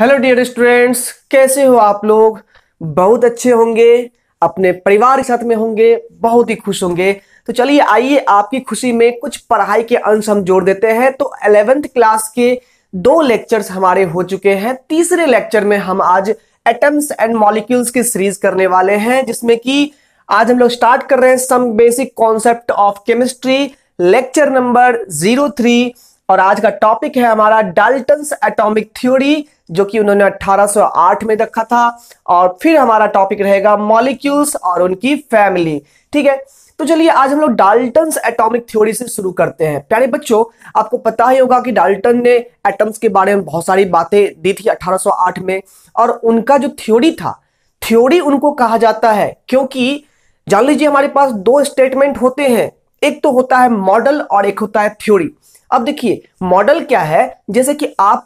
Hello dear students, कैसे हो आप लोग। बहुत अच्छे होंगे, अपने परिवार के साथ में होंगे, बहुत ही खुश होंगे। तो चलिए आइए आपकी खुशी में कुछ पढ़ाई के अंश हम जोड़ देते हैं। तो 11th क्लास के 2 लेक्चर्स हमारे हो चुके हैं। तीसरे लेक्चर में हम आज एटम्स एंड मॉलिक्यूल्स की सीरीज करने वाले हैं, जिसमें कि आज हम लोग स्टार्ट कर रहे हैं some basic concept of chemistry, lecture number 03। और आज का टॉपिक है हमारा डाल्टन्स एटॉमिक थ्योरी, जो कि उन्होंने 1808 में रखा था। और फिर हमारा टॉपिक रहेगा मॉलिक्यूल्स और उनकी फैमिली। ठीक है, तो चलिए आज हम लोग डाल्टन्स एटॉमिक थ्योरी से शुरू करते हैं। प्यारे बच्चों, आपको पता ही होगा कि डाल्टन ने एटम्स के बारे में बहुत सारी बातें दी थी 1808 में। और उनका जो थ्योरी था, थ्योरी उनको कहा जाता है क्योंकि जान लीजिए हमारे पास 2 स्टेटमेंट होते हैं। एक तो होता है मॉडल और एक होता है थ्योरी। अब देखिए मॉडल क्या है, जैसे कि आप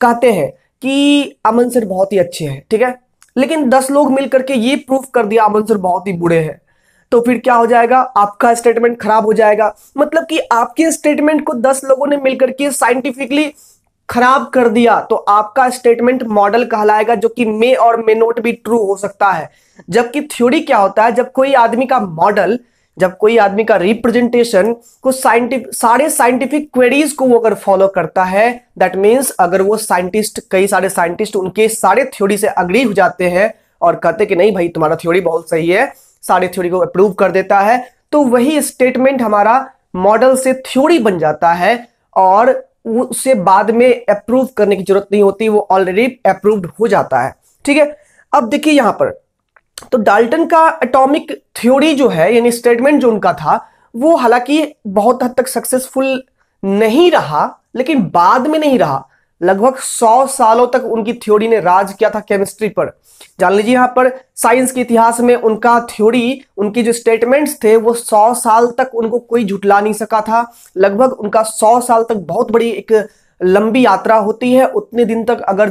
कहते हैं कि अमन सर बहुत ही अच्छे हैं, ठीक है, लेकिन 10 लोग मिलकर के ये प्रूफ कर दिया अमन सर बहुत ही बुरे हैं, तो फिर क्या हो जाएगा, आपका स्टेटमेंट खराब हो जाएगा। मतलब कि आपके स्टेटमेंट को 10 लोगों ने मिलकर के साइंटिफिकली खराब कर दिया, तो आपका स्टेटमेंट मॉडल कहलाएगा, जो कि मे और मे नॉट भी ट्रू हो सकता है। जबकि थ्योरी क्या होता है, जब कोई आदमी का मॉडल, जब कोई आदमी का रिप्रेजेंटेशन को सारे साइंटिफिक क्वेरीज को वो अगर फॉलो करता है, दैट मींस अगर वो साइंटिस्ट, कई सारे साइंटिस्ट उनके सारे थ्योरी से अग्री हो जाते हैं और कहते कि नहीं भाई तुम्हारा थ्योरी बहुत सही है, सारे थ्योरी को अप्रूव कर देता है, तो वही स्टेटमेंट हमारा मॉडल से थ्योरी बन जाता है और उसे बाद में अप्रूव करने की जरूरत नहीं होती, वो ऑलरेडी अप्रूव्ड हो जाता है। ठीक है, अब देखिए यहां पर तो डाल्टन का एटॉमिक थ्योरी जो है, यानी स्टेटमेंट जो उनका था, वो हालांकि बहुत हद तक सक्सेसफुल नहीं रहा, लेकिन बाद में नहीं रहा। लगभग 100 सालों तक उनकी थ्योरी ने राज किया था केमिस्ट्री पर। जान लीजिए यहां पर साइंस के इतिहास में उनका थ्योरी, उनके जो स्टेटमेंट्स थे, वो 100 साल तक उनको कोई झुटला नहीं सका था। लगभग उनका 100 साल तक बहुत बड़ी एक लंबी यात्रा होती है। उतने दिन तक अगर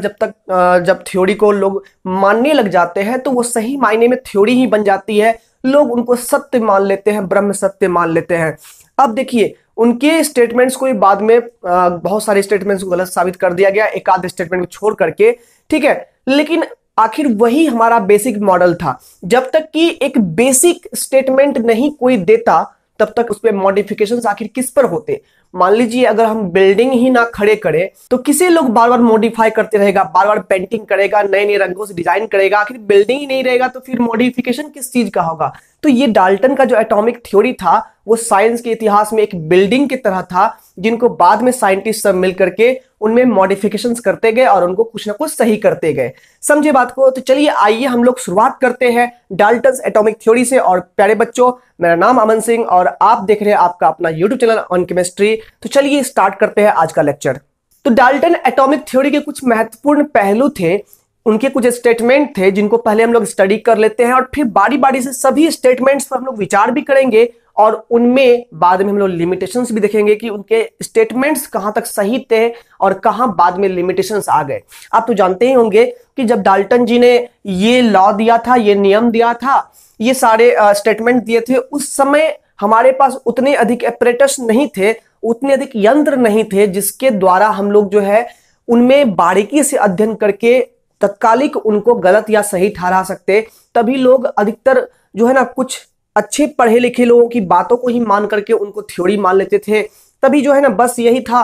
जब थ्योरी को लोग मानने लग जाते हैं, तो वो सही मायने में थ्योरी ही बन जाती है। लोग उनको सत्य मान लेते हैं, ब्रह्म सत्य मान लेते हैं। अब देखिए उनके स्टेटमेंट्स को बाद में बहुत सारे स्टेटमेंट्स को गलत साबित कर दिया गया, एक आध स्टेटमेंट को छोड़ करके, ठीक है, लेकिन आखिर वही हमारा बेसिक मॉडल था। जब तक कि एक बेसिक स्टेटमेंट नहीं कोई देता, तब तक उस पर मॉडिफिकेशंस आखिर किस पर होते। मान लीजिए अगर हम बिल्डिंग ही ना खड़े करें, तो किसे लोग बार बार मॉडिफाई करते रहेगा, बार बार पेंटिंग करेगा, नए नए रंगों से डिजाइन करेगा। आखिर बिल्डिंग ही नहीं रहेगा तो फिर मॉडिफिकेशन किस चीज का होगा। तो ये डाल्टन का जो एटॉमिक थ्योरी था, वो साइंस के इतिहास में एक बिल्डिंग की तरह था, जिनको बाद में साइंटिस्ट सब मिल करके उनमें मॉडिफिकेशंस करते गए और उनको कुछ ना कुछ सही करते गए। समझे बात को। तो चलिए आइए हम लोग शुरुआत करते हैं डाल्टन्स एटॉमिक थ्योरी से। और प्यारे बच्चों, मेरा नाम अमन सिंह और आप देख रहे हैं आपका अपना यूट्यूब चैनल ऑन केमिस्ट्री। तो चलिए स्टार्ट करते हैं आज का लेक्चर। तो डाल्टन एटॉमिक थ्योरी के कुछ महत्वपूर्ण पहलू थे, उनके कुछ स्टेटमेंट थे, जिनको पहले हम लोग स्टडी कर लेते हैं और फिर बारी बारी से सभी स्टेटमेंट्स पर हम लोग विचार भी करेंगे और उनमें बाद में हम लोग लिमिटेशंस भी देखेंगे कि उनके स्टेटमेंट्स कहां तक सही थे और कहां बाद में लिमिटेशंस आ गए। आप तो जानते ही होंगे कि जब डाल्टन जी ने ये लॉ दिया था, ये नियम दिया था, ये सारे स्टेटमेंट दिए थे, उस समय हमारे पास उतने अधिक एपरेटस नहीं थे, उतने अधिक यंत्र नहीं थे, जिसके द्वारा हम लोग जो है उनमें बारीकी से अध्ययन करके तत्कालिक उनको गलत या सही ठहरा सकते। तभी लोग अधिकतर जो है ना, कुछ अच्छे पढ़े लिखे लोगों की बातों को ही मान करके उनको थ्योरी मान लेते थे। तभी जो है ना, बस यही था।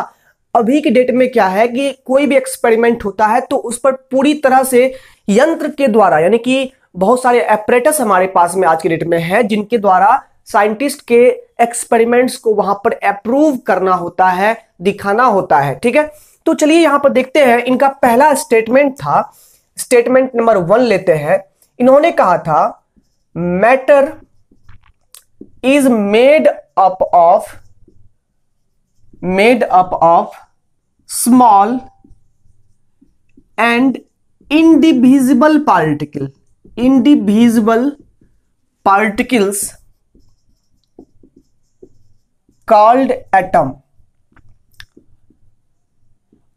अभी की डेट में क्या है कि कोई भी एक्सपेरिमेंट होता है तो उस पर पूरी तरह से यंत्र के द्वारा, यानी कि बहुत सारे एपरेटस हमारे पास में आज की डेट में है, जिनके द्वारा साइंटिस्ट के एक्सपेरिमेंट्स को वहां पर अप्रूव करना होता है, दिखाना होता है। ठीक है, तो चलिए यहां पर देखते हैं। इनका पहला स्टेटमेंट था, स्टेटमेंट नंबर 1 लेते हैं। इन्होंने कहा था matter is made up of small and indivisible particles called atom।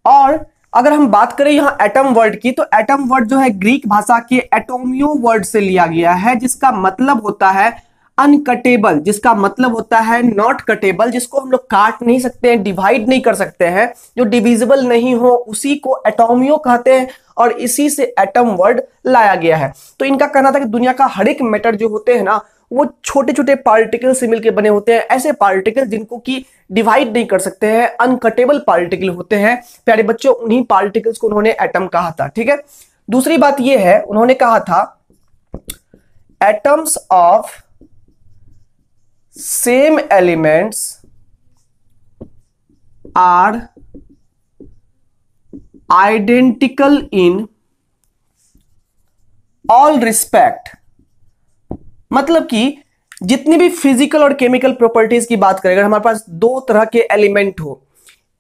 और अगर हम बात करें यहां एटम वर्ड की, तो एटम वर्ड जो है ग्रीक भाषा के एटोमियो वर्ड से लिया गया है, जिसका मतलब होता है अनकटेबल, जिसका मतलब होता है नॉट कटेबल, जिसको हम लोग काट नहीं सकते हैं, डिवाइड नहीं कर सकते हैं, जो डिविजिबल नहीं हो उसी को एटोमियो कहते हैं। और इसी से एटम वर्ड लाया गया है। तो इनका कहना था कि दुनिया का हर एक मैटर जो होते हैं ना वो छोटे छोटे पार्टिकल से मिलकर बने होते हैं, ऐसे पार्टिकल जिनको कि डिवाइड नहीं कर सकते हैं, अनकटेबल पार्टिकल होते हैं। प्यारे बच्चों, उन्हीं पार्टिकल्स को उन्होंने एटम कहा था। ठीक है, दूसरी बात यह है, उन्होंने कहा था atoms of same elements are identical in all respect. मतलब कि जितनी भी फिजिकल और केमिकल प्रॉपर्टीज की बात करें, अगर हमारे पास दो तरह के एलिमेंट हो,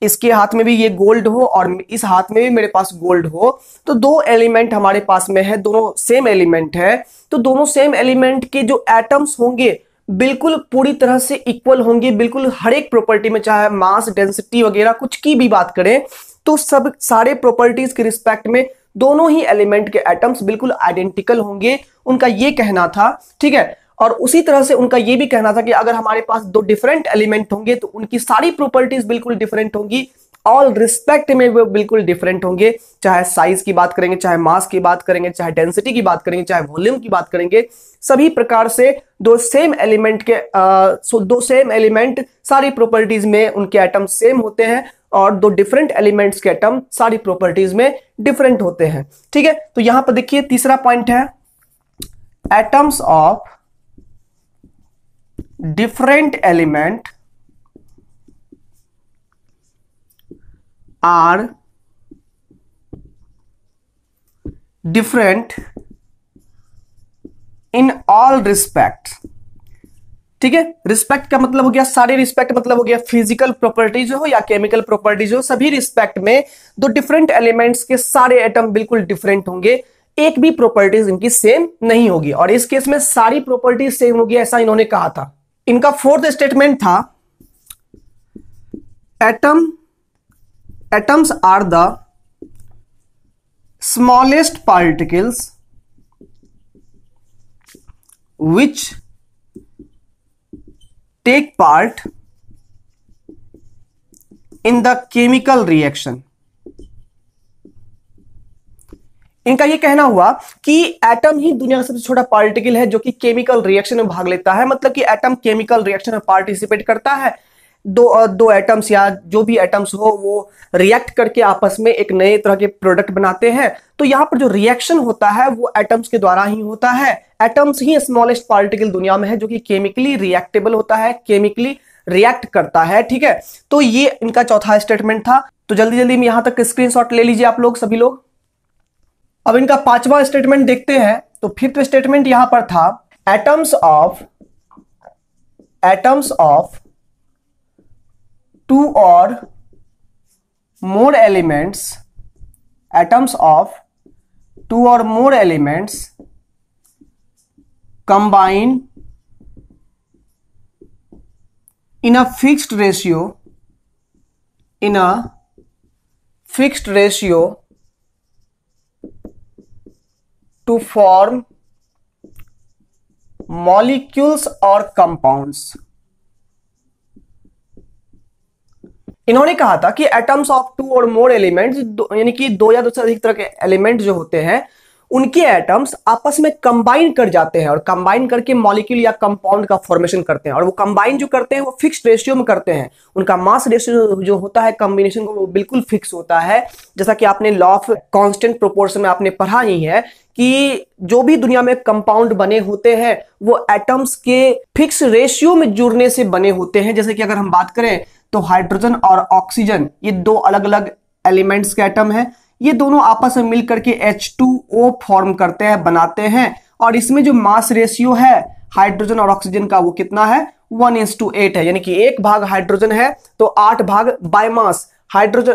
इसके हाथ में भी ये गोल्ड हो और इस हाथ में भी मेरे पास गोल्ड हो, तो दो एलिमेंट हमारे पास में है, दोनों सेम एलिमेंट है, तो दोनों सेम एलिमेंट के जो एटम्स होंगे बिल्कुल पूरी तरह से इक्वल होंगे, बिल्कुल हर एक प्रॉपर्टी में, चाहे मास, डेंसिटी वगैरह कुछ की भी बात करें, तो सब सारे प्रॉपर्टीज के रिस्पेक्ट में दोनों ही एलिमेंट के एटम्स बिल्कुल आइडेंटिकल होंगे, उनका ये कहना था। ठीक है, और उसी तरह से उनका ये भी कहना था कि अगर हमारे पास दो डिफरेंट एलिमेंट होंगे तो उनकी सारी प्रॉपर्टीज बिल्कुल डिफरेंट होंगी, ऑल रिस्पेक्ट में वो बिल्कुल डिफरेंट होंगे, चाहे साइज की बात करेंगे, चाहे मास की बात करेंगे, चाहे डेंसिटी की बात करेंगे, चाहे वॉल्यूम की बात करेंगे, सभी प्रकार से दो सेम एलिमेंट के दो सेम एलिमेंट सारी प्रॉपर्टीज में उनके एटम सेम होते हैं और दो डिफरेंट एलिमेंट्स के एटम सारी प्रॉपर्टीज में डिफरेंट होते हैं। ठीक है, तो यहां पर देखिए तीसरा पॉइंट है atoms of different element are different in all respects। ठीक है, रिस्पेक्ट का मतलब हो गया सारे रिस्पेक्ट, मतलब हो गया फिजिकल प्रॉपर्टीज हो या केमिकल प्रॉपर्टीज हो, सभी रिस्पेक्ट में दो डिफरेंट एलिमेंट्स के सारे एटम बिल्कुल डिफरेंट होंगे, एक भी प्रॉपर्टीज इनकी सेम नहीं होगी, और इस केस में सारी प्रॉपर्टीज सेम होगी, ऐसा इन्होंने कहा था। इनका फोर्थ स्टेटमेंट था atoms are the smallest particles which take part in the chemical reaction. इनका यह कहना हुआ कि एटम ही दुनिया का सबसे छोटा पार्टिकल है जो कि केमिकल रिएक्शन में भाग लेता है, मतलब कि एटम केमिकल रिएक्शन में पार्टिसिपेट करता है, दो एटम्स या जो भी एटम्स हो वो रिएक्ट करके आपस में एक नए तरह के प्रोडक्ट बनाते हैं। तो यहां पर जो रिएक्शन होता है वो एटम्स के द्वारा ही होता है। एटम्स ही स्मॉलेस्ट पार्टिकल दुनिया में है जो कि केमिकली रिएक्टेबल होता है, केमिकली रिएक्ट करता है। ठीक है, तो ये इनका चौथा स्टेटमेंट था। तो जल्दी जल्दी में यहां तक स्क्रीनशॉट ले लीजिए आप लोग, सभी लोग। अब इनका पांचवा स्टेटमेंट देखते हैं। तो फिफ्थ स्टेटमेंट यहां पर था एटम्स ऑफ टू और more elements combine in a fixed ratio to form molecules or compounds। इन्होंने कहा था कि एटम्स ऑफ टू और मोर एलिमेंट्स, यानी कि दो या दो से अधिक तरह के एलिमेंट जो होते हैं उनके एटम्स आपस में कंबाइन कर जाते हैं और कंबाइन करके मॉलिक्यूल या कंपाउंड का फॉर्मेशन करते हैं, और वो कंबाइन जो करते हैं वो फिक्स्ड रेशियो में करते हैं। उनका मास रेशियो जो होता है कॉम्बिनेशन को वो बिल्कुल फिक्स होता है, जैसा कि आपने लॉ ऑफ कांस्टेंट प्रोपोर्शन में आपने पढ़ा ही है कि जो भी दुनिया में कंपाउंड बने होते हैं वो एटम्स के फिक्स रेशियो में जुड़ने से बने होते हैं। जैसे कि अगर हम बात करें तो हाइड्रोजन और ऑक्सीजन ये दो अलग अलग एलिमेंट्स के एटम हैं, ये दोनों आपस में मिलकर के H2O फॉर्म करते हैं, बनाते हैं, और इसमें जो मास रेशियो है हाइड्रोजन और ऑक्सीजन का वो कितना है 1:8 है, यानी कि 1 भाग हाइड्रोजन है तो 8 भाग बाय मास हाइड्रोजन,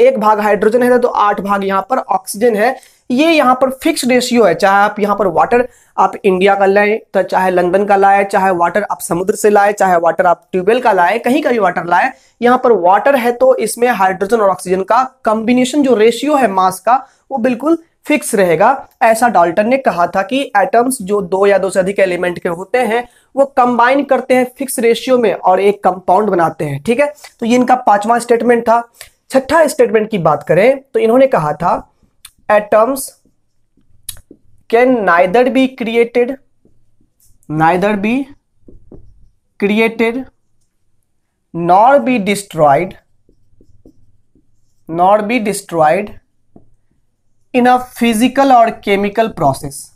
1 भाग हाइड्रोजन है तो 8 भाग यहां पर ऑक्सीजन है। ये यहां पर फिक्स रेशियो है, चाहे आप यहां पर वाटर आप इंडिया का लाए, तो चाहे लंदन का लाए, चाहे वाटर आप समुद्र से लाए, चाहे वाटर आप ट्यूबवेल का लाए, कहीं का भी वाटर लाए, यहां पर वाटर है तो इसमें हाइड्रोजन और ऑक्सीजन का कॉम्बिनेशन जो रेशियो है मास का वो बिल्कुल फिक्स रहेगा। ऐसा डाल्टन ने कहा था कि एटम्स जो दो या दो से अधिक एलिमेंट के होते हैं वो कंबाइन करते हैं फिक्स रेशियो में और एक कंपाउंड बनाते हैं। ठीक है, तो ये इनका पांचवा स्टेटमेंट था। छठा स्टेटमेंट की बात करें तो इन्होंने कहा था atoms can neither be created nor be destroyed in a physical or chemical process,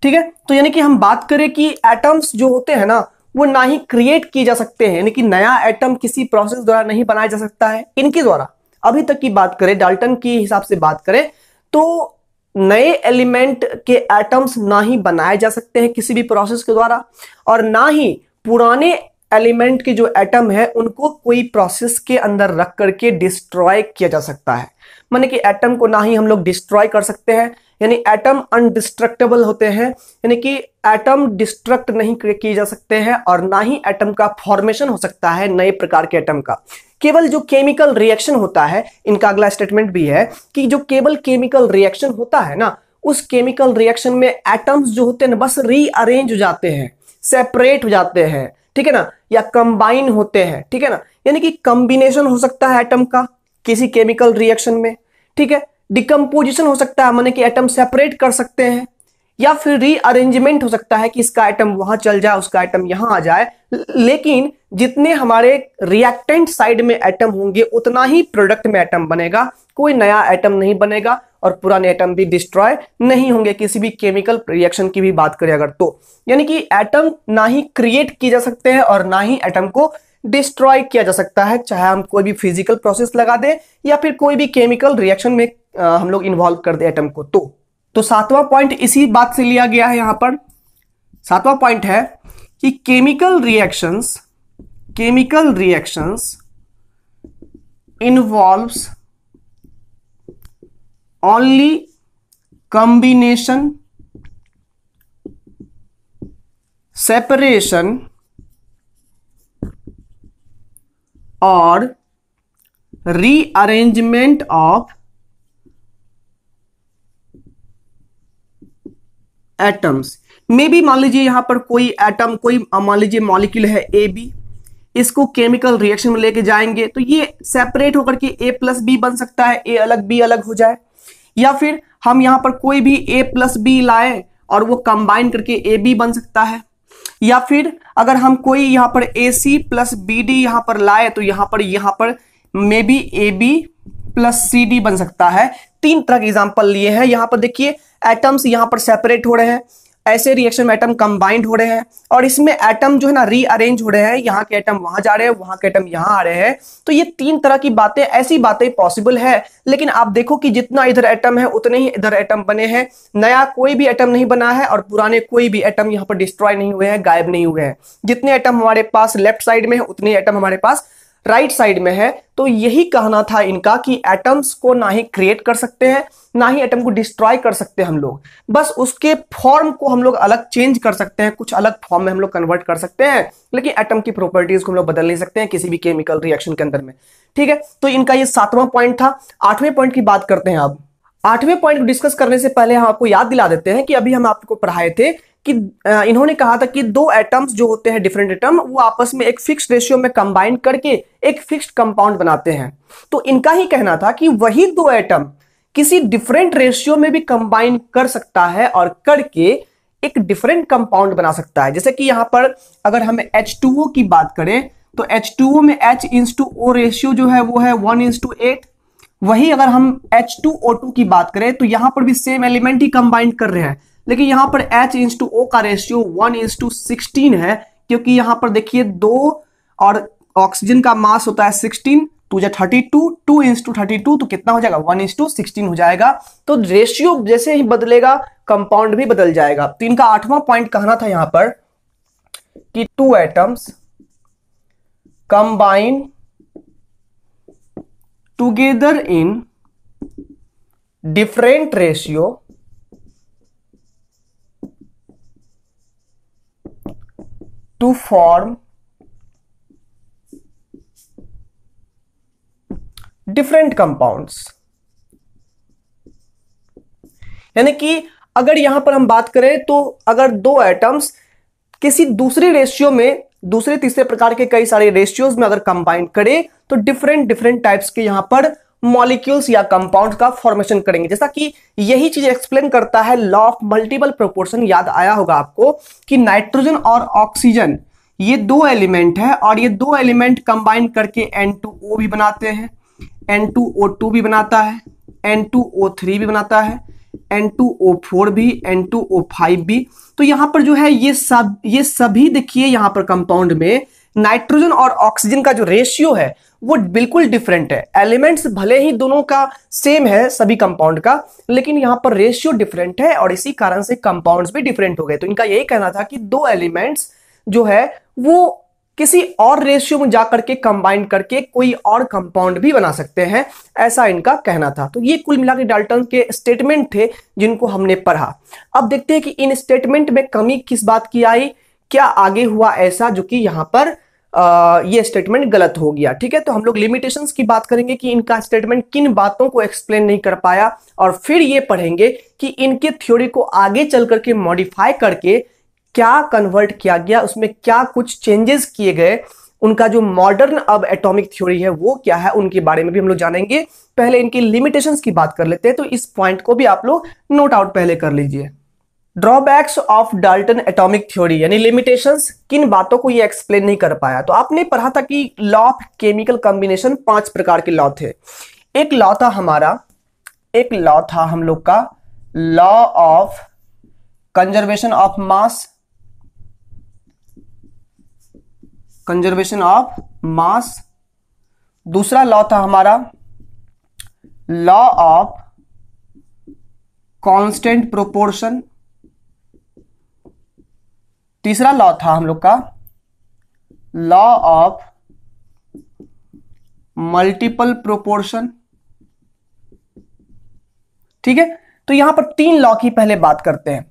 ठीक है। तो यानी कि हम बात करें कि एटम्स जो होते हैं ना वो ना ही क्रिएट किए जा सकते हैं, यानी कि नया एटम किसी प्रोसेस द्वारा नहीं बनाया जा सकता है इनके द्वारा। अभी तक की बात करें, डाल्टन की हिसाब से बात करें तो नए एलिमेंट के एटम्स ना ही बनाए जा सकते हैं किसी भी प्रोसेस के द्वारा, और ना ही पुराने एलिमेंट के जो एटम है उनको कोई प्रोसेस के अंदर रख करके डिस्ट्रॉय किया जा सकता है। माने कि एटम को ना ही हम लोग डिस्ट्रॉय कर सकते हैं, यानी एटम अनडिस्ट्रक्टेबल होते हैं, यानी कि एटम डिस्ट्रक्ट नहीं किए जा सकते हैं, और ना ही एटम का फॉर्मेशन हो सकता है नए प्रकार के एटम का। केवल जो केमिकल रिएक्शन होता है, इनका अगला स्टेटमेंट भी है कि जो केवल केमिकल रिएक्शन होता है ना, उस केमिकल रिएक्शन में एटम्स जो होते हैं ना बस रीअरेंज हो जाते हैं, सेपरेट हो जाते हैं, ठीक है ना, या कंबाइन होते हैं, ठीक है ना, यानी कि कॉम्बिनेशन हो सकता है एटम का किसी केमिकल रिएक्शन में, ठीक है। डिकम्पोजिशन हो सकता है, माने कि एटम सेपरेट कर सकते हैं, या फिर रीअरेंजमेंट हो सकता है कि इसका एटम वहां चल जाए, उसका एटम यहां आ जाए। लेकिन जितने हमारे रिएक्टेंट साइड में एटम होंगे उतना ही प्रोडक्ट में एटम बनेगा, कोई नया एटम नहीं बनेगा, और पुराने एटम भी डिस्ट्रॉय नहीं होंगे किसी भी केमिकल रिएक्शन की भी बात करें अगर तो। यानी कि एटम ना ही क्रिएट किए जा सकते हैं और ना ही एटम को डिस्ट्रॉय किया जा सकता है, चाहे हम कोई भी फिजिकल प्रोसेस लगा दें या फिर कोई भी केमिकल रिएक्शन में हम लोग इन्वॉल्व कर दे एटम को। तो सातवां पॉइंट इसी बात से लिया गया है। यहां पर सातवां पॉइंट है कि chemical reactions involves only combination, separation और रीअरेंजमेंट ऑफ एटम्स में भी। मान लीजिए यहां पर कोई एटम, कोई मान लीजिए मॉलिक्यूल है ए बी, इसको केमिकल रिएक्शन में लेके जाएंगे तो ये सेपरेट होकर के ए प्लस बी बन सकता है, ए अलग बी अलग हो जाए, या फिर हम यहां पर कोई भी ए प्लस बी लाए और वो कंबाइन करके ए बी बन सकता है, या फिर अगर हम कोई यहां पर A C plus B D यहां पर लाए तो यहां पर maybe A B plus C D बन सकता है। तीन तरह के एग्जांपल लिए हैं। यहां पर देखिए एटम्स यहां पर सेपरेट हो रहे हैं, ऐसे रिएक्शन में एटम कंबाइंड हो रहे हैं, और इसमें एटम जो है ना रीअरेंज हो रहे हैं, यहाँ के एटम वहां जा रहे हैं, वहां के एटम यहाँ आ रहे हैं। तो ये तीन तरह की बातें, ऐसी बातें पॉसिबल है। लेकिन आप देखो कि जितना इधर एटम है उतने ही इधर एटम बने हैं, नया कोई भी एटम नहीं बना है और पुराने कोई भी एटम यहाँ पर डिस्ट्रॉय नहीं हुए हैं, गायब नहीं हुए हैं। जितने एटम हमारे पास लेफ्ट साइड में है उतने एटम हमारे पास राइट साइड में है। तो यही कहना था इनका कि एटम्स को ना ही क्रिएट कर सकते हैं ना ही एटम को डिस्ट्रॉय कर सकते हैं हम लोग, बस उसके फॉर्म को हम लोग अलग चेंज कर सकते हैं, कुछ अलग फॉर्म में हम लोग कन्वर्ट कर सकते हैं, लेकिन एटम की प्रॉपर्टीज को हम लोग बदल नहीं सकते हैं किसी भी केमिकल रिएक्शन के अंदर में। ठीक है, तो इनका ये सातवां पॉइंट था। आठवें पॉइंट की बात करते हैं। अब आठवें पॉइंट को डिस्कस करने से पहले हम आपको याद दिला देते हैं कि अभी हम आपको पढ़ाए थे कि इन्होंने कहा था कि दो एटम्स जो होते हैं, डिफरेंट एटम, वो आपस में एक फिक्स्ड रेशियो में कंबाइन करके एक फिक्स्ड कंपाउंड बनाते हैं। तो इनका ही कहना था कि वही दो एटम किसी डिफरेंट रेशियो में भी कंबाइन कर सकता है और करके एक डिफरेंट कंपाउंड बना सकता है। जैसे कि यहां पर अगर हम H2O की बात करें तो H2O में H:O रेशियो जो है वो है 1:8। वही अगर हम H2O2 की बात करें तो यहां पर भी सेम एलिमेंट ही कंबाइन कर रहे हैं, लेकिन यहां पर H:O का रेशियो 1:16 है, क्योंकि यहां पर देखिए 2 और ऑक्सीजन का मास होता है 16, 2 जा 32, 2:32 तो कितना हो जाएगा 1:16 हो जाएगा। तो रेशियो जैसे ही बदलेगा कंपाउंड भी बदल जाएगा। तो इनका आठवां पॉइंट कहना था यहां पर कि two atoms combine together in different ratio two form different compounds. यानी कि अगर यहां पर हम बात करें तो अगर दो एटम्स किसी दूसरे रेशियो में दूसरे तीसरे प्रकार के कई सारे रेशियोज में अगर कंबाइन करें तो डिफरेंट डिफरेंट टाइप्स के यहां पर मॉलिक्यूल्स या कंपाउंड का फॉर्मेशन करेंगे। जैसा कि यही चीज एक्सप्लेन करता है लॉ ऑफ मल्टीपल प्रोपोर्शन। याद आया होगा आपको कि नाइट्रोजन और ऑक्सीजन ये दो एलिमेंट है और ये दो एलिमेंट कंबाइन करके N2O भी बनाते हैं, N2O2 भी बनाता है, N2O3 भी बनाता है, N2O4 भी, N2O5 भी। तो यहां पर जो है ये सभी देखिए यहां पर कंपाउंड में नाइट्रोजन और ऑक्सीजन का जो रेशियो है वो बिल्कुल डिफरेंट है। एलिमेंट्स भले ही दोनों का सेम है सभी कंपाउंड का, लेकिन यहां पर रेशियो डिफरेंट है और इसी कारण से कंपाउंड्स भी डिफरेंट हो गए। तो इनका यही कहना था कि दो एलिमेंट्स जो है वो किसी और रेशियो में जाकर के कंबाइन करके कोई और कंपाउंड भी बना सकते हैं, ऐसा इनका कहना था। तो ये कुल मिला के डाल्टन के स्टेटमेंट थे जिनको हमने पढ़ा। अब देखते हैं कि इन स्टेटमेंट में कमी किस बात की आई, क्या आगे हुआ ऐसा जो कि यहां पर ये स्टेटमेंट गलत हो गया। ठीक है, तो हम लोग लिमिटेशंस की बात करेंगे कि इनका स्टेटमेंट किन बातों को एक्सप्लेन नहीं कर पाया, और फिर ये पढ़ेंगे कि इनके थ्योरी को आगे चल करके मॉडिफाई करके क्या कन्वर्ट किया गया, उसमें क्या कुछ चेंजेस किए गए, उनका जो मॉडर्न अब एटॉमिक थ्योरी है वो क्या है, उनके बारे में भी हम लोग जानेंगे। पहले इनकी लिमिटेशंस की बात कर लेते हैं, तो इस पॉइंट को भी आप लोग नोट आउट पहले कर लीजिए। Drawbacks of Dalton atomic theory यानी लिमिटेशंस, किन बातों को ये एक्सप्लेन नहीं कर पाया। तो आपने पढ़ा था कि लॉ ऑफ केमिकल कॉम्बिनेशन 5 प्रकार के लॉ थे। एक लॉ था हम लोग का law of conservation of mass. दूसरा लॉ था हमारा लॉ ऑफ कांस्टेंट प्रोपोर्शन। तीसरा लॉ था हम लोग का लॉ ऑफ मल्टीपल प्रोपोर्शन। ठीक है, तो यहां पर 3 लॉ की पहले बात करते हैं।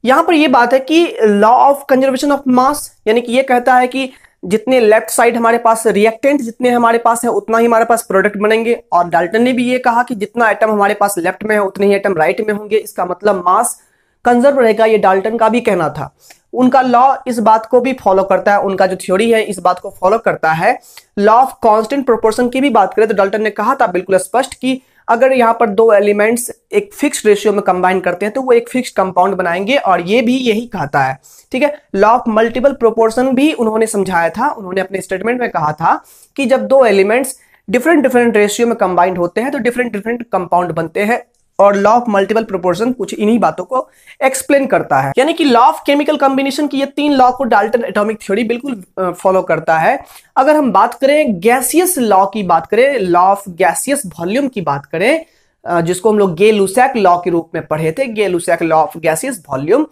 यहां पर यह बात है कि law of conservation of mass यानी कि यह कहता है कि जितने लेफ्ट साइड हमारे पास रिएक्टेंट जितने हमारे पास है उतना ही हमारे पास प्रोडक्ट बनेंगे, और डाल्टन ने भी ये कहा कि जितना एटम हमारे पास लेफ्ट में है उतने ही एटम राइट में होंगे, इसका मतलब मास कंजर्व रहेगा। ये डाल्टन का भी कहना था। उनका लॉ इस बात को भी फॉलो करता है, उनका जो थ्योरी है इस बात को फॉलो करता है। लॉ ऑफ कांस्टेंट प्रोपोर्शन की भी बात करें तो डाल्टन ने कहा था बिल्कुल स्पष्ट कि अगर यहां पर दो एलिमेंट्स एक फिक्स्ड रेशियो में कंबाइन करते हैं तो वो एक फिक्स्ड कंपाउंड बनाएंगे, और ये भी यही कहता है। ठीक है, लॉ ऑफ मल्टीपल प्रोपोर्शन भी उन्होंने समझाया था। उन्होंने अपने स्टेटमेंट में कहा था कि जब दो एलिमेंट्स डिफरेंट डिफरेंट रेशियो में कंबाइंड होते हैं तो डिफरेंट डिफरेंट कंपाउंड बनते हैं, और लॉ ऑफ मल्टीपल प्रोपोर्शन कुछ इन्हीं बातों को एक्सप्लेन करता है। यानी कि लॉ ऑफ केमिकल कॉम्बिनेशन की ये 3 लॉ को डाल्टन एटॉमिक थ्योरी बिल्कुल फॉलो करता है। अगर हम बात करें गैसियस लॉ की बात करें, लॉ ऑफ गैसियस वॉल्यूम की बात करें, जिसको हम लोग गे-लुसैक लॉ के रूप में पढ़े थे, गे-लुसैक लॉ ऑफ गैसियस वॉल्यूम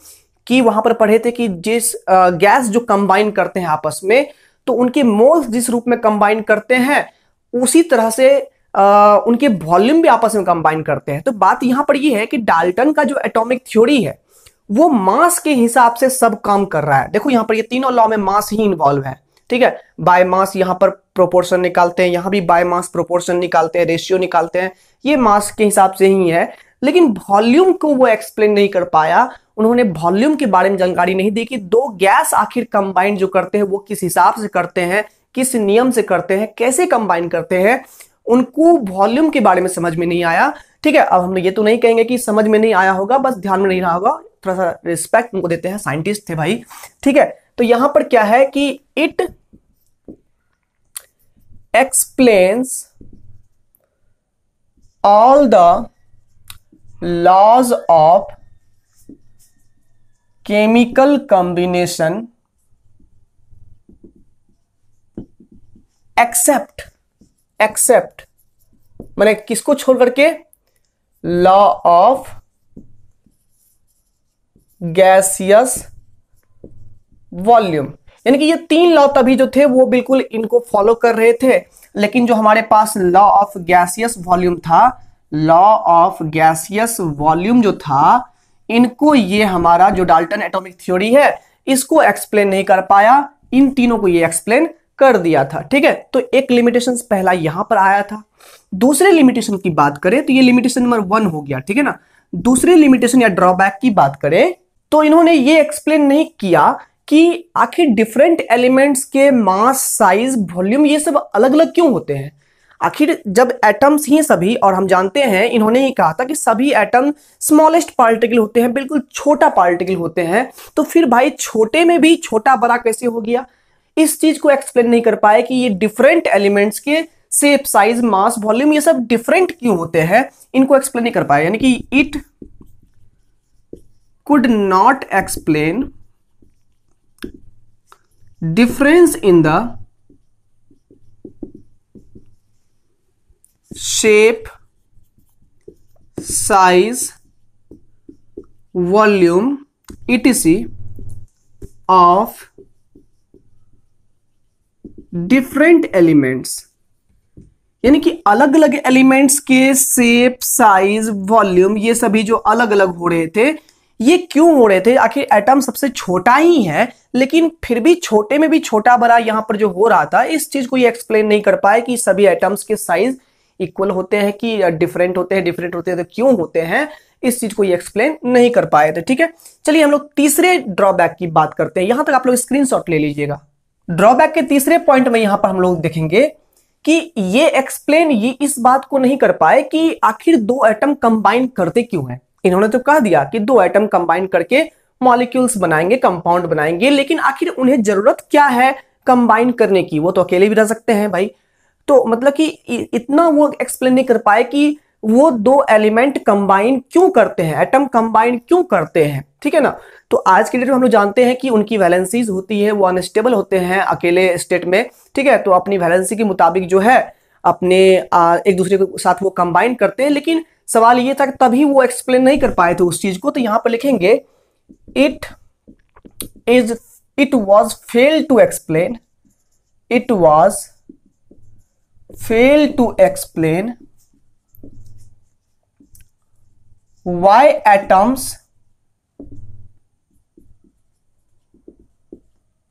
की वहां पर पढ़े थे कि जिस गैस जो कंबाइन करते हैं आपस में तो उनके मोल्स जिस रूप में कंबाइन करते हैं उसी तरह से उनके वॉल्यूम भी आपस में कंबाइन करते हैं। तो बात यहां पर यह है कि डाल्टन का जो एटॉमिक थ्योरी है वो मास के हिसाब से सब काम कर रहा है। देखो यहां पर ये तीनों लॉ में मास ही इन्वॉल्व है। ठीक है, बाय मास यहां पर प्रोपोर्शन निकालते हैं, यहां भी बाय मास प्रोपोर्शन निकालते हैं, रेशियो निकालते हैं, ये मास के हिसाब से ही है। लेकिन वॉल्यूम को वो एक्सप्लेन नहीं कर पाया। उन्होंने वॉल्यूम के बारे में जानकारी नहीं दी कि दो गैस आखिर कंबाइन जो करते हैं वो किस हिसाब से करते हैं, किस नियम से करते हैं, कैसे कंबाइन करते हैं, उनको वॉल्यूम के बारे में समझ में नहीं आया। ठीक है, अब हम ये तो नहीं कहेंगे कि समझ में नहीं आया होगा, बस ध्यान में नहीं रहा होगा, थोड़ा सा रिस्पेक्ट उनको देते हैं, साइंटिस्ट थे भाई। ठीक है, तो यहां पर क्या है कि it explains all the laws of chemical combination except मैंने किसको छोड़ करके, लॉ ऑफ गैसियस वॉल्यूम। यानी कि ये 3 लॉ तभी जो थे वो बिल्कुल इनको फॉलो कर रहे थे, लेकिन जो हमारे पास लॉ ऑफ गैसियस वॉल्यूम था, लॉ ऑफ गैसियस वॉल्यूम जो था, इनको ये हमारा जो डाल्टन एटॉमिक थ्योरी है इसको एक्सप्लेन नहीं कर पाया, इन तीनों को ये एक्सप्लेन कर दिया था। ठीक है, तो एक लिमिटेशन पहला यहां पर आया था। दूसरे लिमिटेशन की बात करें तो ये लिमिटेशन नंबर 1 हो गया। ठीक है ना, दूसरे लिमिटेशन या ड्रॉबैक की बात करें तो इन्होंने ये एक्सप्लेन नहीं किया कि आखिर डिफरेंट एलिमेंट्स के मास, साइज, वॉल्यूम ये सब अलग अलग क्यों होते हैं। आखिर जब एटम्स ही सभी, और हम जानते हैं इन्होंने ही कहा था कि सभी एटम स्मॉलेस्ट पार्टिकल होते हैं, बिल्कुल छोटा पार्टिकल होते हैं, तो फिर भाई छोटे में भी छोटा बड़ा कैसे हो गया। इस चीज को एक्सप्लेन नहीं कर पाए कि ये डिफरेंट एलिमेंट्स के शेप, साइज, मास, वॉल्यूम ये सब डिफरेंट क्यों होते हैं, इनको एक्सप्लेन नहीं कर पाए। यानी कि it could not explain difference in the shape, size, volume etc of different elements. यानी कि अलग अलग एलिमेंट्स के शेप, साइज, वॉल्यूम ये सभी जो अलग अलग हो रहे थे, ये क्यों हो रहे थे। आखिर एटम सबसे छोटा ही है, लेकिन फिर भी छोटे में भी छोटा बड़ा यहां पर जो हो रहा था, इस चीज को ये एक्सप्लेन नहीं कर पाए कि सभी एटम्स के साइज इक्वल होते हैं कि डिफरेंट होते हैं तो क्यों होते हैं, इस चीज को ये एक्सप्लेन नहीं कर पाए थे। ठीक है, चलिए हम लोग तीसरे ड्रॉबैक की बात करते हैं। यहां तक आप लोग स्क्रीनशॉट ले लीजिएगा। ड्रॉबैक के तीसरे पॉइंट में यहां पर हम लोग देखेंगे कि ये एक्सप्लेन ये इस बात को नहीं कर पाए कि आखिर दो एटम कंबाइन करते क्यों हैं। इन्होंने तो कह दिया कि दो एटम कंबाइन करके मॉलिक्यूल्स बनाएंगे, कंपाउंड बनाएंगे, लेकिन आखिर उन्हें जरूरत क्या है कंबाइन करने की। वो तो अकेले भी रह सकते हैं भाई। तो मतलब कि इतना वो एक्सप्लेन नहीं कर पाए कि वो दो एलिमेंट कंबाइन क्यों करते हैं, एटम कंबाइन क्यों करते हैं। ठीक है ना। तो आज के डेट में हम लोग जानते हैं कि उनकी वैलेंसीज होती है वो अनस्टेबल होते हैं अकेले स्टेट में। ठीक है, तो अपनी वैलेंसी के मुताबिक जो है अपने एक दूसरे के साथ वो कंबाइन करते हैं। लेकिन सवाल ये था कि तभी वो एक्सप्लेन नहीं कर पाए थे उस चीज को। तो यहां पर लिखेंगे it was fail to explain, it was fail to explain why atoms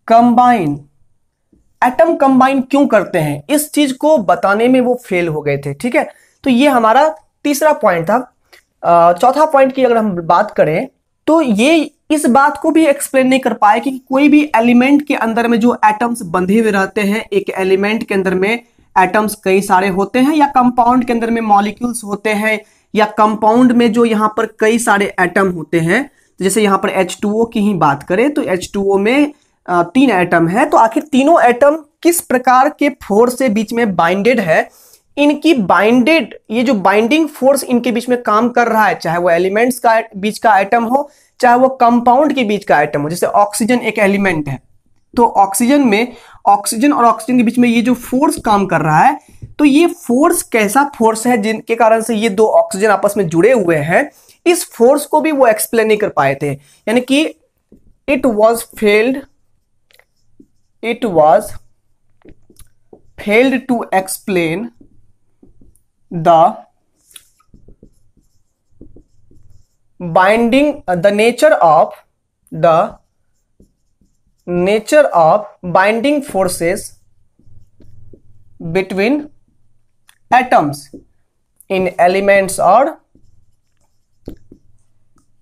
combine, atom combine क्यों करते हैं, इस चीज को बताने में वो फेल हो गए थे। ठीक है, तो ये हमारा तीसरा पॉइंट था। चौथा पॉइंट की अगर हम बात करें तो ये इस बात को भी एक्सप्लेन नहीं कर पाए कि कोई भी एलिमेंट के अंदर में जो एटम्स बंधे हुए रहते हैं, एक एलिमेंट के अंदर में एटम्स कई सारे होते हैं, या कंपाउंड के अंदर में मॉलिक्यूल्स होते हैं, या कंपाउंड में जो यहां पर कई सारे एटम होते हैं। तो जैसे यहां पर H2O की ही बात करें तो H2O में 3 एटम है। तो आखिर तीनों एटम किस प्रकार के फोर्स से बीच में बाइंडेड है, इनकी बाइंडेड ये जो बाइंडिंग फोर्स इनके बीच में काम कर रहा है, चाहे वो एलिमेंट्स का बीच का एटम हो, चाहे वो कंपाउंड के बीच का एटम हो। जैसे ऑक्सीजन एक एलिमेंट है, तो ऑक्सीजन में ऑक्सीजन और ऑक्सीजन के बीच में ये जो फोर्स काम कर रहा है, तो ये फोर्स कैसा फोर्स है जिनके कारण से ये दो ऑक्सीजन आपस में जुड़े हुए हैं, इस फोर्स को भी वो एक्सप्लेन नहीं कर पाए थे। यानी कि it was failed to explain the binding, the nature of binding forces between atoms in elements or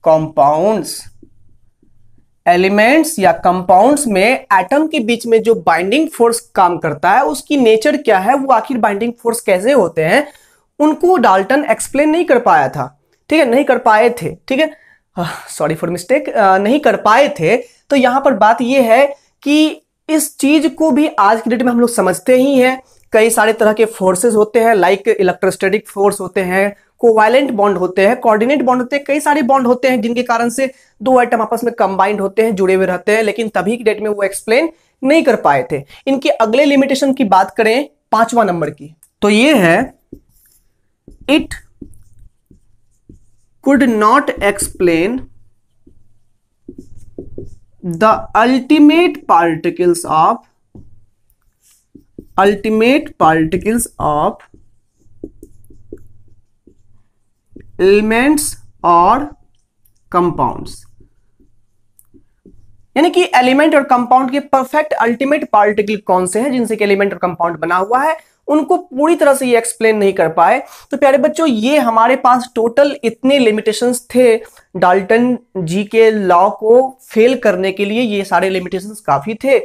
compounds। Elements या कंपाउंड्स में एटम के बीच में जो बाइंडिंग फोर्स काम करता है उसकी नेचर क्या है, वो आखिर बाइंडिंग फोर्स कैसे होते हैं, उनको डाल्टन एक्सप्लेन नहीं कर पाया था। ठीक है, नहीं कर पाए थे। ठीक है, सॉरी फॉर मिस्टेक, नहीं कर पाए थे। तो यहां पर बात यह है कि इस चीज को भी आज की डेट में हम लोग समझते ही हैं। कई सारे तरह के फोर्सेस होते हैं, लाइक इलेक्ट्रोस्टैटिक फोर्स होते हैं, कोवैलेंट बॉन्ड होते हैं, कोऑर्डिनेट बॉन्ड होते हैं, कई सारे बॉन्ड होते हैं जिनके कारण से दो एटम आपस में कंबाइंड होते हैं, जुड़े हुए रहते हैं। लेकिन तभी की डेट में वो एक्सप्लेन नहीं कर पाए थे। इनके अगले लिमिटेशन की बात करें 5वां नंबर की, तो ये है it could not explain the ultimate particles of elements और compounds। यानी कि एलिमेंट और कंपाउंड के परफेक्ट अल्टीमेट पार्टिकल कौन से हैं जिनसे कि एलिमेंट और कंपाउंड बना हुआ है, उनको पूरी तरह से ये एक्सप्लेन नहीं कर पाए। तो प्यारे बच्चों, ये हमारे पास टोटल इतने लिमिटेशंस थे डाल्टन जी के लॉ को फेल करने के लिए। ये सारे लिमिटेशंस काफी थे,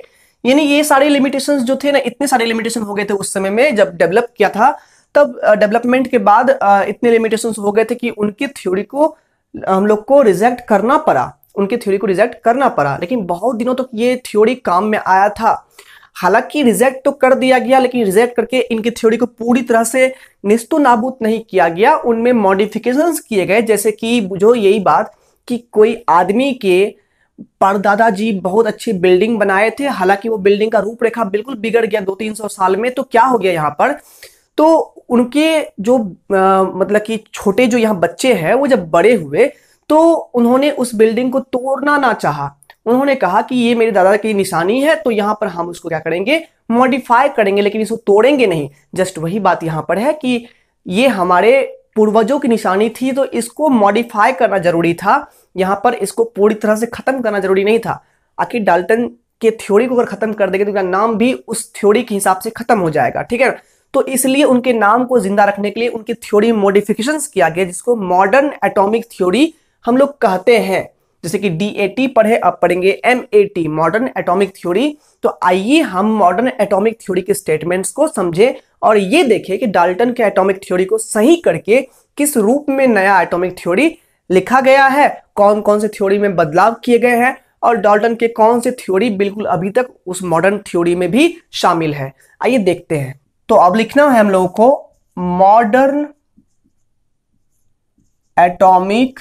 यानी ये सारे लिमिटेशंस जो थे ना, इतने सारे लिमिटेशन हो गए थे उस समय में जब डेवलप किया था। तब डेवलपमेंट के बाद इतने लिमिटेशंस हो गए थे कि उनकी थ्योरी को हम लोग को रिजेक्ट करना पड़ा, उनकी थ्योरी को रिजेक्ट करना पड़ा। लेकिन बहुत दिनों तक ये थ्योरी काम में आया था। हालांकि रिजेक्ट तो कर दिया गया, लेकिन रिजेक्ट करके इनकी थ्योरी को पूरी तरह से निस्तो नाबूद नहीं किया गया, उनमें मॉडिफिकेशंस किए गए। जैसे कि जो यही बात कि कोई आदमी के परदादा जी बहुत अच्छी बिल्डिंग बनाए थे, हालांकि वो बिल्डिंग का रूपरेखा बिल्कुल बिगड़ गया 200-300 साल में। तो क्या हो गया यहाँ पर, तो उनके जो मतलब कि छोटे जो यहाँ बच्चे हैं वो जब बड़े हुए तो उन्होंने उस बिल्डिंग को तोड़ना ना चाहा। उन्होंने कहा कि ये मेरे दादा की निशानी है, तो यहाँ पर हम उसको क्या करेंगे, मॉडिफाई करेंगे, लेकिन इसको तोड़ेंगे नहीं। जस्ट वही बात यहाँ पर है कि ये हमारे पूर्वजों की निशानी थी, तो इसको मॉडिफाई करना जरूरी था। यहाँ पर इसको पूरी तरह से खत्म करना जरूरी नहीं था। आखिर डाल्टन के थ्योरी को अगर खत्म कर देंगे तो उनका नाम भी उस थ्योरी के हिसाब से खत्म हो जाएगा, ठीक है। तो इसलिए उनके नाम को जिंदा रखने के लिए उनकी थ्योरी मॉडिफिकेशंस किया गया, जिसको मॉडर्न एटॉमिक थ्योरी हम लोग कहते हैं। जैसे कि DAT पढ़े, अब पढ़ेंगे MAT, मॉडर्न एटॉमिक थ्योरी। तो आइए हम मॉडर्न एटॉमिक थ्योरी के स्टेटमेंट्स को समझे और ये देखें कि डाल्टन के एटॉमिक थ्योरी को सही करके किस रूप में नया एटॉमिक थ्योरी लिखा गया है, कौन कौन से थ्योरी में बदलाव किए गए हैं और डाल्टन के कौन से थ्योरी बिल्कुल अभी तक उस मॉडर्न थ्योरी में भी शामिल है। आइए देखते हैं। तो अब लिखना है हम लोगों को modern atomic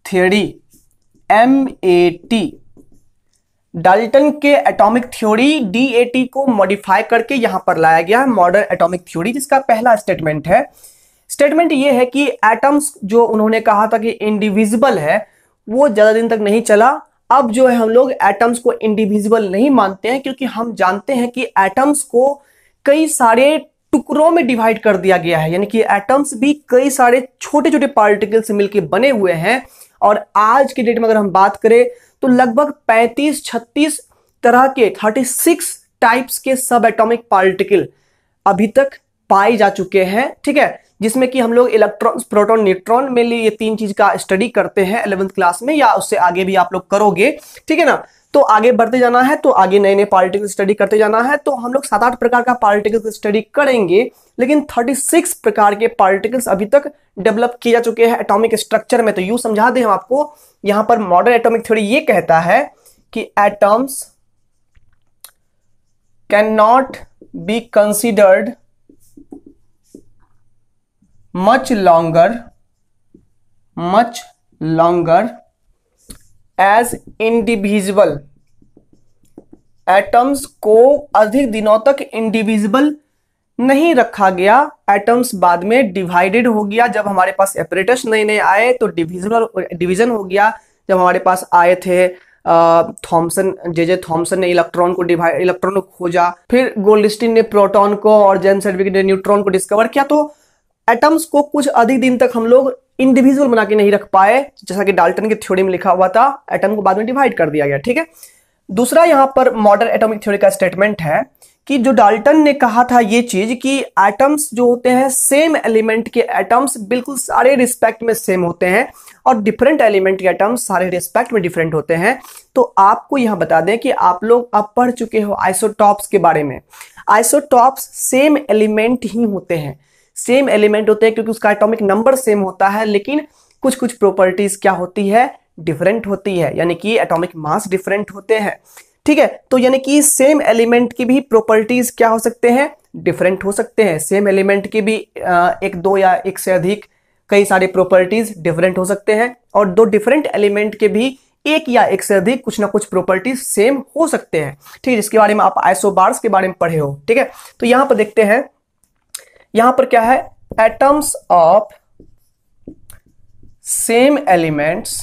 theory, MAT। Dalton के एटॉमिक थ्योरी DAT को मॉडिफाई करके यहां पर लाया गया मॉडर्न एटॉमिक थ्योरी, जिसका पहला स्टेटमेंट है। स्टेटमेंट ये है कि एटम्स जो उन्होंने कहा था कि इंडिविजिबल है, वो ज्यादा दिन तक नहीं चला। अब जो है हम लोग एटम्स को इंडिविजिबल नहीं मानते हैं, क्योंकि हम जानते हैं कि एटम्स को कई सारे टुकड़ों में डिवाइड कर दिया गया है, यानी कि एटम्स भी कई सारे छोटे छोटे पार्टिकल से मिलकर बने हुए हैं। और आज के डेट में अगर हम बात करें तो लगभग 35-36 तरह के 36 टाइप्स के सब एटॉमिक पार्टिकल अभी तक पाए जा चुके हैं, ठीक है। जिसमें कि हम लोग इलेक्ट्रॉन, प्रोटॉन, न्यूट्रॉन में ये 3 चीज का स्टडी करते हैं 11th क्लास में, या उससे आगे भी आप लोग करोगे, ठीक है ना। तो आगे बढ़ते जाना है, तो आगे नए नए पार्टिकल स्टडी करते जाना है। तो हम लोग 7-8 प्रकार का पार्टिकल स्टडी करेंगे, लेकिन 36 प्रकार के पार्टिकल्स अभी तक डेवलप किए जा चुके हैं एटॉमिक स्ट्रक्चर में। तो यूं समझा दें हम आपको, यहां पर मॉडर्न एटॉमिक थ्योरी ये कहता है कि atoms can not be considered much longer as indivisible। Atoms को अधिक दिनों तक इंडिविजिबल नहीं रखा गया। एटम्स बाद में डिवाइडेड हो गया। जब हमारे पास एपरेटस नए नए आए तो डिवीजन हो गया। जब हमारे पास आए थे थॉमसन, जे थॉमसन ने इलेक्ट्रॉन को खोजा, फिर गोल्डस्टीन ने प्रोटॉन को और जेम्स हेडविग ने न्यूट्रॉन को डिस्कवर किया। तो एटम्स को कुछ अधिक दिन तक हम लोग इंडिविजुअल बना के नहीं रख पाए, जैसा कि डाल्टन की थ्योरी में लिखा हुआ था। एटम को बाद में डिवाइड कर दिया गया, ठीक है। दूसरा यहां पर मॉडर्न एटॉमिक थ्योरी का स्टेटमेंट है कि जो डाल्टन ने कहा था ये चीज कि एटम्स जो होते हैं, सेम एलिमेंट के एटम्स बिल्कुल सारे रिस्पेक्ट में सेम होते हैं और डिफरेंट एलिमेंट के एटम्स सारे रिस्पेक्ट में डिफरेंट होते हैं। तो आपको यहां बता दें कि आप लोग अब पढ़ चुके हो आइसोटॉप्स के बारे में। आइसोटॉप्स सेम एलिमेंट ही होते हैं, सेम एलिमेंट होते हैं, क्योंकि उसका एटॉमिक नंबर सेम होता है, लेकिन कुछ कुछ प्रॉपर्टीज क्या होती है, डिफरेंट होती है, यानी कि एटॉमिक मास डिफरेंट होते हैं, ठीक है। तो यानी कि सेम एलिमेंट की भी प्रॉपर्टीज क्या हो सकते हैं, डिफरेंट हो सकते हैं। सेम एलिमेंट की भी 1, 2 या 1 से अधिक कई सारे प्रॉपर्टीज डिफरेंट हो सकते हैं, और 2 डिफरेंट एलिमेंट के भी 1 या 1 से अधिक कुछ ना कुछ प्रॉपर्टीज सेम हो सकते हैं, ठीक है, जिसके बारे में आप आइसोबार्स के बारे में पढ़े हो, ठीक है। तो यहां पर देखते हैं, यहां पर क्या है, atoms of same elements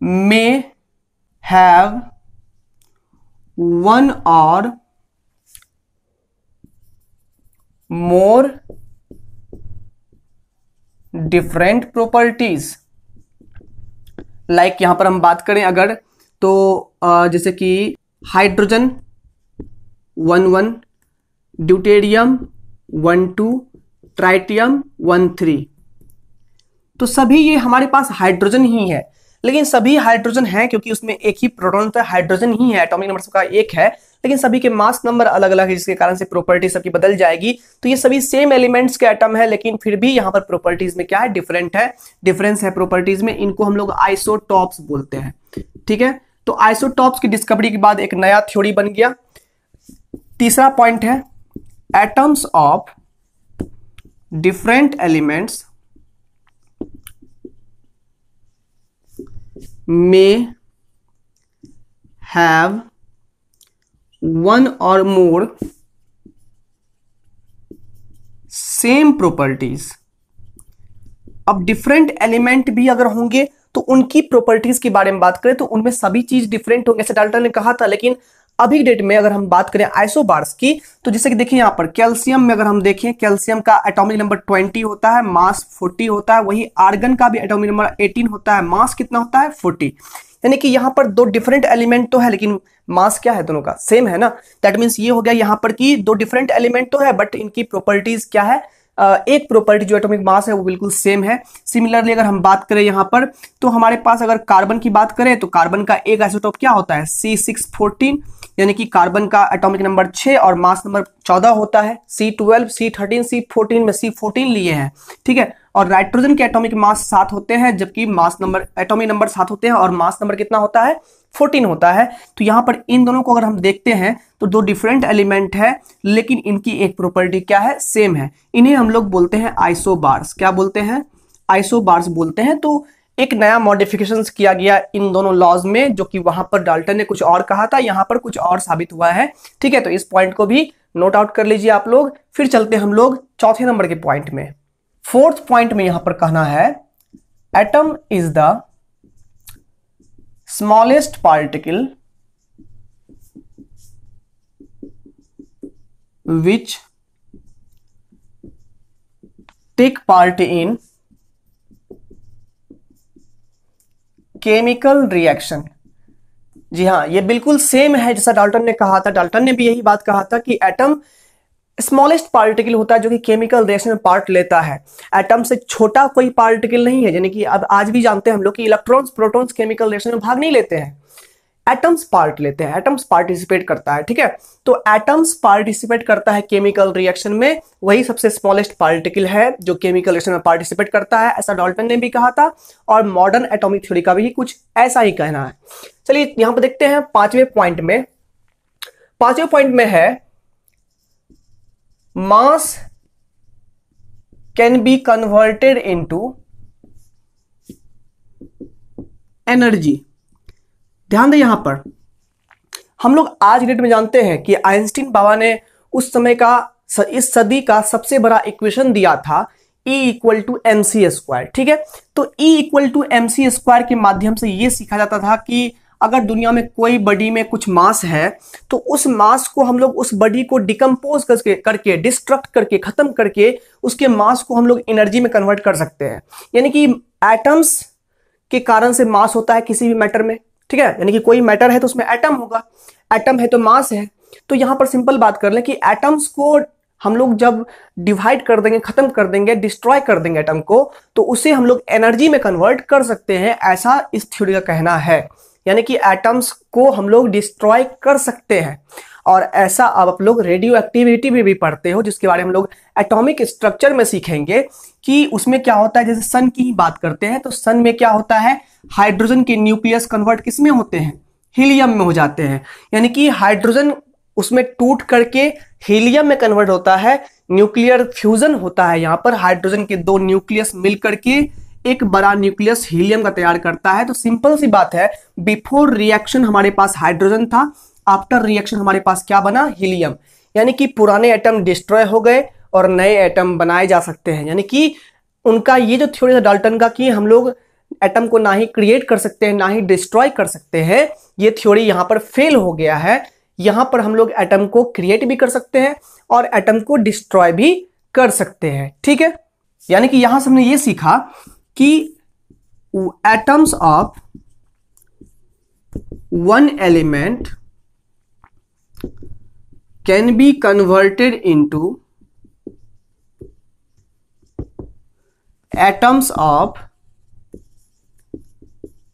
may have one or more different properties। Like यहां पर हम बात करें, अगर तो जैसे कि हाइड्रोजन 1 ड्यूटेरियम 1 ट्राइटियम 1 तो सभी ये हमारे पास हाइड्रोजन ही है। लेकिन सभी हाइड्रोजन है क्योंकि उसमें एक ही प्रोटॉन होता है, हाइड्रोजन ही है, एटॉमिक नंबर सबका एक है, लेकिन सभी के मास नंबर अलग अलग है, जिसके कारण से प्रॉपर्टी सबकी बदल जाएगी। तो ये सभी सेम एलिमेंट्स के एटम है, लेकिन फिर भी यहाँ पर प्रॉपर्टीज में क्या है, डिफरेंट है, डिफरेंस है प्रॉपर्टीज में। इनको हम लोग आइसोटॉप्स बोलते हैं। ठीक है, तो आइसोटॉप्स की डिस्कवरी के बाद एक नया थ्योरी बन गया। तीसरा पॉइंट है atoms of different elements may have one or more same properties। अब डिफरेंट एलिमेंट भी अगर होंगे तो उनकी प्रॉपर्टीज के बारे में बात करें तो उनमें सभी चीज डिफरेंट होंगे, ऐसे डाल्टन ने कहा था। लेकिन अभी डेट में अगर हम बात करें आइसोबार्स की, तो जैसे कि देखिए यहाँ पर कैल्शियम में अगर हम देखें, कैल्शियम का एटॉमिक नंबर 20 होता है, मास 40 होता है। वही आर्गन का भी एटॉमिक नंबर 18 होता है, मास कितना होता है 40। यानी कि यहाँ पर दो डिफरेंट एलिमेंट तो है, लेकिन मास क्या है दोनों का सेम है ना। दैट मीन्स ये हो गया यहाँ पर कि दो डिफरेंट एलिमेंट तो है बट इनकी प्रॉपर्टीज क्या है, एक प्रॉपर्टी जो एटॉमिक मास है वो बिल्कुल सेम है। सिमिलरली अगर हम बात करें यहाँ पर, तो हमारे पास अगर कार्बन की बात करें तो कार्बन का एक आइसोटोप क्या होता है C614, यानी कि कार्बन का एटॉमिक नंबर 6 और मास नंबर 14 होता है। C12, C13, C14 में C14 लिए हैं। ठीक है, और नाइट्रोजन के एटॉमिक मास 7 होते हैं, जबकि मास नंबर एटॉमिक नंबर 7 होते हैं और मास नंबर कितना होता है 14 होता है। तो यहां पर इन दोनों को अगर हम देखते हैं तो दो डिफरेंट एलिमेंट है, लेकिन इनकी एक प्रॉपर्टी क्या है, सेम है। इन्हें हम लोग बोलते हैं आइसोबार्स। क्या बोलते हैं, आइसोबार्स बोलते हैं। तो एक नया मॉडिफिकेशन किया गया इन दोनों लॉज में, जो कि वहां पर डाल्टन ने कुछ और कहा था, यहां पर कुछ और साबित हुआ है। ठीक है, तो इस पॉइंट को भी नोट आउट कर लीजिए आप लोग। फिर चलते हम लोग चौथे नंबर के पॉइंट में। फोर्थ पॉइंट में यहां पर कहना है atom is the smallest particle which take part in chemical reaction. जी हाँ, ये बिल्कुल सेम है जैसा डाल्टन ने कहा था। डाल्टन ने भी यही बात कहा था कि एटम स्मॉलेस्ट पार्टिकल होता है जो कि केमिकल रिएक्शन में पार्ट लेता है। एटम से छोटा कोई पार्टिकल नहीं है। यानी कि अब आज भी जानते हैं हम लोग कि इलेक्ट्रॉन्स प्रोटॉन्स केमिकल रिएक्शन में भाग नहीं लेते हैं, एटम्स पार्ट लेते हैं, एटम्स पार्टिसिपेट करता है। ठीक है, तो एटम्स पार्टिसिपेट करता है केमिकल रिएक्शन में, वही सबसे स्मॉलेस्ट पार्टिकल है जो केमिकल रिएक्शन में पार्टिसिपेट करता है, ऐसा डाल्टन ने भी कहा था। और मॉडर्न एटॉमिक थ्योरी का भी कुछ ऐसा ही कहना है। चलिए यहां पर देखते हैं पांचवें पॉइंट में। पांचवें पॉइंट में है मास can be converted into energy. ध्यान दें, यहां पर हम लोग आज डेट में जानते हैं कि आइंस्टीन बाबा ने उस समय का, इस सदी का सबसे बड़ा इक्वेशन दिया था E=mc²। ठीक है, तो E=mc² के माध्यम से यह सीखा जाता था कि अगर दुनिया में कोई बॉडी में कुछ मास है तो उस मास को हम लोग, उस बॉडी को डिकम्पोज करके डिस्ट्रक्ट करके, खत्म करके उसके मास को हम लोग एनर्जी में कन्वर्ट कर सकते हैं। यानी कि एटम्स के कारण से मास होता है किसी भी मैटर में। ठीक है, यानी कि कोई मैटर है तो उसमें एटम होगा, एटम है तो मास है। तो यहां पर सिंपल बात कर लें कि एटम्स को हम लोग जब डिवाइड कर देंगे, खत्म कर देंगे, डिस्ट्रॉय कर देंगे एटम को, तो उसे हम लोग एनर्जी में कन्वर्ट कर सकते हैं, ऐसा इस थ्योरी का कहना है। यानी कि एटम्स को हम लोग डिस्ट्रॉय कर सकते हैं। और ऐसा अब आप लोग रेडियो एक्टिविटी में भी पढ़ते हो, जिसके बारे में हम लोग एटॉमिक स्ट्रक्चर में सीखेंगे कि उसमें क्या होता है। जैसे सन की ही बात करते हैं तो सन में क्या होता है, हाइड्रोजन के न्यूक्लियस कन्वर्ट किस में होते हैं, हीलियम में हो जाते हैं। यानी कि हाइड्रोजन उसमें टूट करके हीलियम में कन्वर्ट होता है, न्यूक्लियर फ्यूजन होता है। यहां पर हाइड्रोजन के दो न्यूक्लियस मिल करके एक बड़ा न्यूक्लियस हीलियम का तैयार करता है। तो सिंपल सी बात है, बिफोर रिएक्शन हमारे पास हाइड्रोजन था, आफ्टर रिएक्शन हमारे पास क्या बना, हीलियम। यानी कि पुराने एटम डिस्ट्रॉय हो गए और नए एटम बनाए जा सकते हैं। यानी कि उनका ये जो थ्योरी था डाल्टन का कि हम लोग एटम को ना ही क्रिएट कर सकते हैं ना ही डिस्ट्रॉय कर सकते हैं, ये थ्योरी यहां पर फेल हो गया है। यहां पर हम लोग एटम को क्रिएट भी कर सकते हैं और एटम को डिस्ट्रॉय भी कर सकते हैं। ठीक है, यानी कि यहां से हमने ये सीखा कि atoms of one element can be converted into atoms of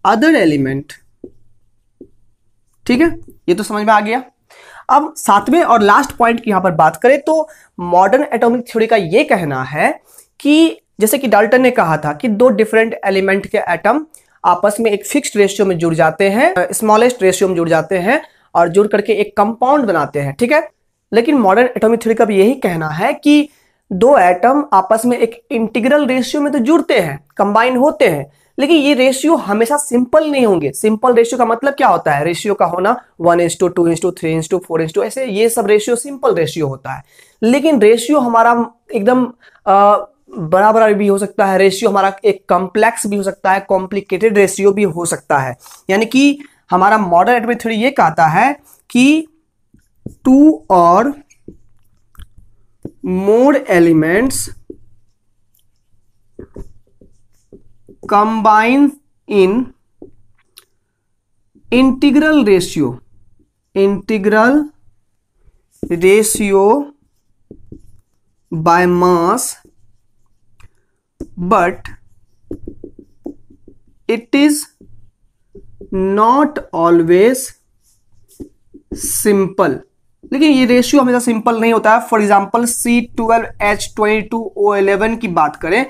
other element। ठीक है, ये तो समझ में आ गया। अब सातवें और लास्ट पॉइंट की यहां पर बात करें तो मॉडर्न एटॉमिक थ्योरी का ये कहना है कि जैसे कि डाल्टन ने कहा था कि दो डिफरेंट एलिमेंट के एटम आपस में एक फिक्स्ड रेशियो में जुड़ जाते हैं, स्मॉलेस्ट रेशियो में जुड़ जाते हैं और जुड़ करके एक कंपाउंड बनाते हैं। ठीक है, लेकिन मॉडर्न एटॉमिक थ्योरी का भी यही कहना है कि दो एटम आपस में एक इंटीग्रल रेशियो में तो जुड़ते हैं, कंबाइन होते हैं, लेकिन ये रेशियो हमेशा सिंपल नहीं होंगे। सिंपल रेशियो का मतलब क्या होता है? रेशियो का होना 1:2:3:4:4 ऐसे, ये सब रेशियो सिंपल रेशियो होता है। लेकिन रेशियो हमारा एकदम बराबर भी हो सकता है, रेशियो हमारा एक कॉम्प्लेक्स भी हो सकता है, कॉम्प्लिकेटेड रेशियो भी हो सकता है। यानी कि हमारा मॉडर्न एटॉमिक थ्योरी ये कहता है कि 2 or more elements combine in integral ratio by mass, but it is not always simple। लेकिन ये रेशियो हमेशा सिंपल नहीं होता है। फॉर एग्जाम्पल C12H22O11 की बात करें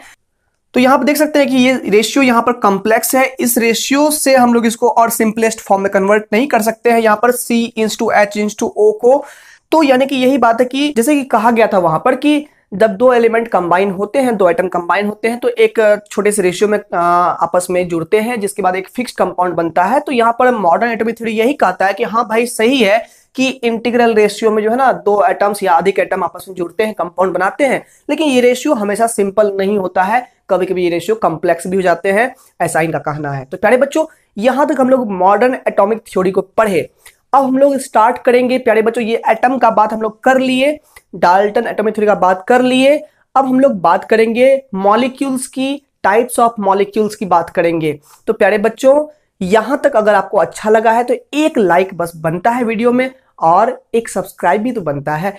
तो यहां पर देख सकते हैं कि ये रेशियो यहां पर कॉम्प्लेक्स है। इस रेशियो से हम लोग इसको और सिंपलेस्ट फॉर्म में कन्वर्ट नहीं कर सकते हैं यहां पर C:H:O को। तो यानी कि यही बात है कि जैसे कि कहा गया था वहां पर कि जब दो एलिमेंट कंबाइन होते हैं, दो एटम कंबाइन होते हैं तो एक छोटे से रेशियो में आपस में जुड़ते हैं, जिसके बाद एक फिक्स्ड कंपाउंड बनता है। तो यहां पर मॉडर्न एटॉमिक थ्योरी यही कहता है कि हाँ भाई सही है कि इंटीग्रल रेशियो में जो है ना दो एटम्स या अधिक एटम आपस में जुड़ते हैं, कंपाउंड बनाते हैं, लेकिन ये रेशियो हमेशा सिंपल नहीं होता है, कभी कभी ये रेशियो कॉम्प्लेक्स भी हो जाते हैं, ऐसा इनका कहना है। तो प्यारे बच्चों, यहां तक हम लोग मॉडर्न एटॉमिक थ्योरी को पढ़े। अब हम लोग स्टार्ट करेंगे प्यारे बच्चों, ये एटम का बात हम लोग कर लिए, डाल्टन एटॉमिक थ्योरी का बात कर लिए। अब हम लोग बात करेंगे मॉलिक्यूल्स की, टाइप्स ऑफ मॉलिक्यूल्स की बात करेंगे। तो प्यारे बच्चों, यहां तक अगर आपको अच्छा लगा है तो एक लाइक बस बनता है वीडियो में और एक सब्सक्राइब भी तो बनता है।